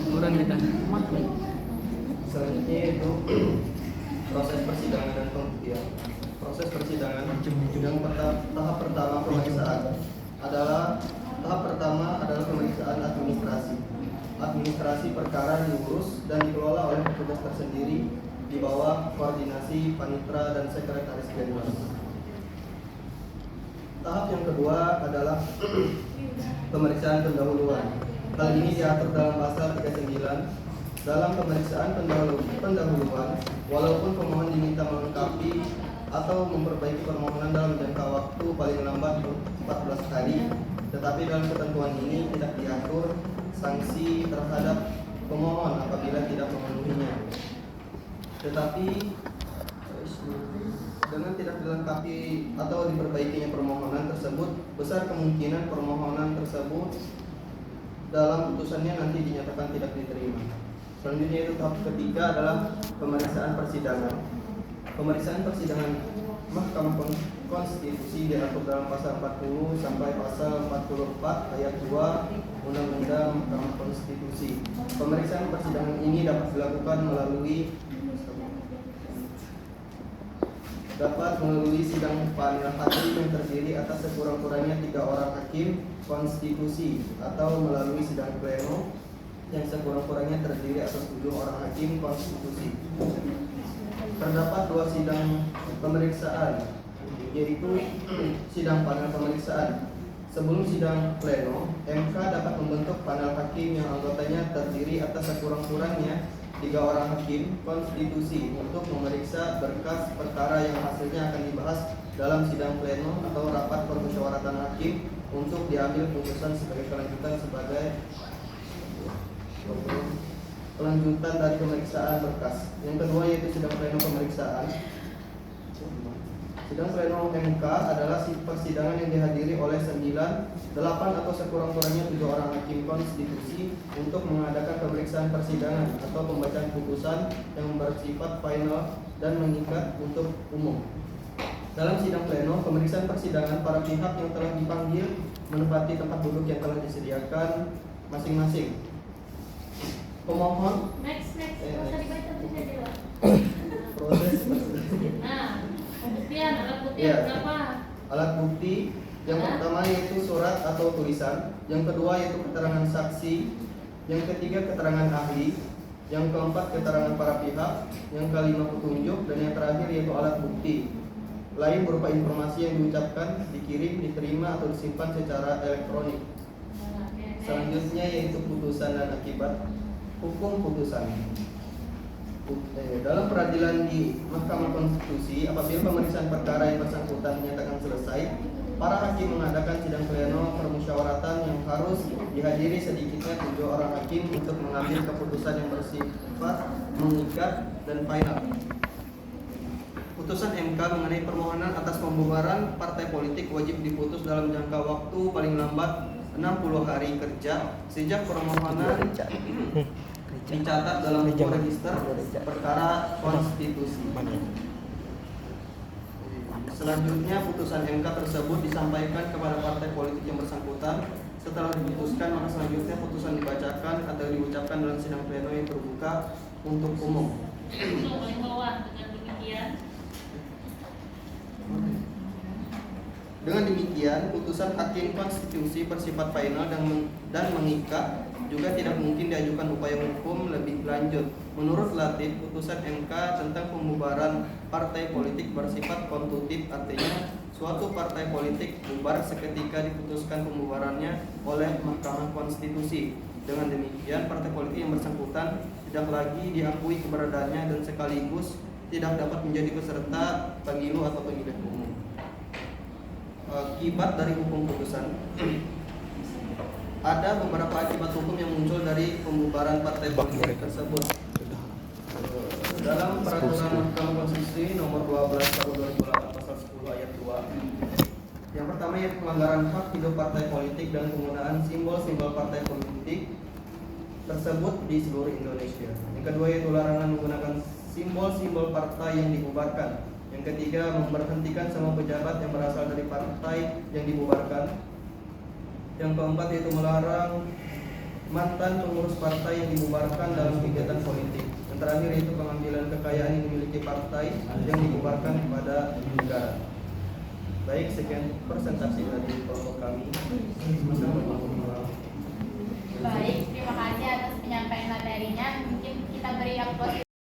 Kurang kita. Selanjutnya itu proses persidangan dan pembuktian. Proses persidangan yang tahap pertama pemeriksaan adalah pemeriksaan administrasi. Administrasi perkara diurus dan dikelola oleh petugas tersendiri di bawah koordinasi panitra dan sekretaris jenderal. Tahap yang kedua adalah pemeriksaan pendahuluan. Hal ini diatur dalam pasal 39. Dalam pemeriksaan pendahuluan, walaupun pemohon diminta melengkapi atau memperbaiki permohonan dalam jangka waktu paling lambat 14 hari, tetapi dalam ketentuan ini tidak diatur sanksi terhadap pemohon apabila tidak memenuhinya. Tetapi dengan tidak dilengkapi atau diperbaikinya permohonan tersebut, besar kemungkinan permohonan tersebut dalam putusannya nanti dinyatakan tidak diterima. Selanjutnya itu tahap ketiga adalah pemeriksaan persidangan. Pemeriksaan persidangan Mahkamah Konstitusi diatur dalam pasal 40 sampai pasal 44 ayat 2 Undang-Undang Mahkamah Konstitusi. Pemeriksaan persidangan ini dapat dilakukan melalui sidang panel hakim yang terdiri atas sekurang-kurangnya 3 orang hakim konstitusi atau melalui sidang pleno yang sekurang-kurangnya terdiri atas 7 orang hakim konstitusi. Terdapat 2 sidang pemeriksaan, yaitu sidang panel pemeriksaan. Sebelum sidang pleno, MK dapat membentuk panel hakim yang anggotanya terdiri atas sekurang-kurangnya 3 orang hakim konstitusi untuk memeriksa berkas perkara yang hasilnya akan dibahas dalam sidang pleno atau rapat permusyawaratan hakim untuk diambil putusan sebagai kelanjutan dari pemeriksaan berkas. Yang kedua yaitu sidang pleno pemeriksaan. Sidang pleno MK adalah persidangan yang dihadiri oleh 8 atau sekurang-kurangnya 7 orang hakim konstitusi untuk mengadakan pemeriksaan persidangan atau pembacaan putusan yang bersifat final dan mengikat untuk umum. Dalam sidang pleno, pemeriksaan persidangan para pihak yang telah dipanggil menempati tempat duduk yang telah disediakan masing-masing. Pemohon proses pembuktian alat bukti berapa? Alat bukti yang pertama yaitu surat atau tulisan, yang kedua yaitu keterangan saksi, yang ketiga keterangan ahli, yang keempat keterangan para pihak, yang kelima petunjuk, dan yang terakhir yaitu alat bukti lain berupa informasi yang diucapkan, dikirim, diterima atau disimpan secara elektronik. Selanjutnya yaitu putusan dan akibat hukum putusan. Dalam peradilan di Mahkamah Konstitusi, apabila pemeriksaan perkara yang bersangkutan dinyatakan selesai, para hakim mengadakan sidang pleno permusyawaratan yang harus dihadiri sedikitnya 7 orang hakim untuk mengambil keputusan yang bersifat mengikat dan final. Putusan MK mengenai permohonan atas pembubaran partai politik wajib diputus dalam jangka waktu paling lambat 60 hari kerja sejak permohonan dicatat dalam buku register perkara konstitusi. Selanjutnya putusan MK tersebut disampaikan kepada partai politik yang bersangkutan. Setelah diputuskan, maka selanjutnya putusan dibacakan atau diucapkan dalam sidang pleno yang terbuka untuk umum. Dengan demikian, putusan hakim konstitusi bersifat final dan mengikat juga tidak mungkin diajukan upaya hukum lebih lanjut. Menurut Latif, putusan MK tentang pembubaran partai politik bersifat konstitutif, artinya suatu partai politik bubar seketika diputuskan pembubarannya oleh Mahkamah Konstitusi. Dengan demikian, partai politik yang bersangkutan tidak lagi diakui keberadaannya dan sekaligus tidak dapat menjadi peserta pemilu atau pemilihan umum. Akibat dari hukum putusan. Ada beberapa akibat hukum yang muncul dari pembubaran partai politik tersebut. Dalam peraturan Mahkamah Konstitusi nomor 12 tahun 2008 pasal 10 ayat 2. Yang pertama yaitu pelanggaran hak hidup partai politik dan penggunaan simbol-simbol partai politik tersebut di seluruh Indonesia. Yang kedua yaitu larangan menggunakan simbol-simbol partai yang dibubarkan. Yang ketiga, memberhentikan semua pejabat yang berasal dari partai yang dibubarkan. Yang keempat yaitu melarang mantan pengurus partai yang dibubarkan dalam kegiatan politik. Yang terakhir yaitu pengambilan kekayaan yang dimiliki partai yang dibubarkan kepada negara. Baik, sekian presentasi dari kelompok kami.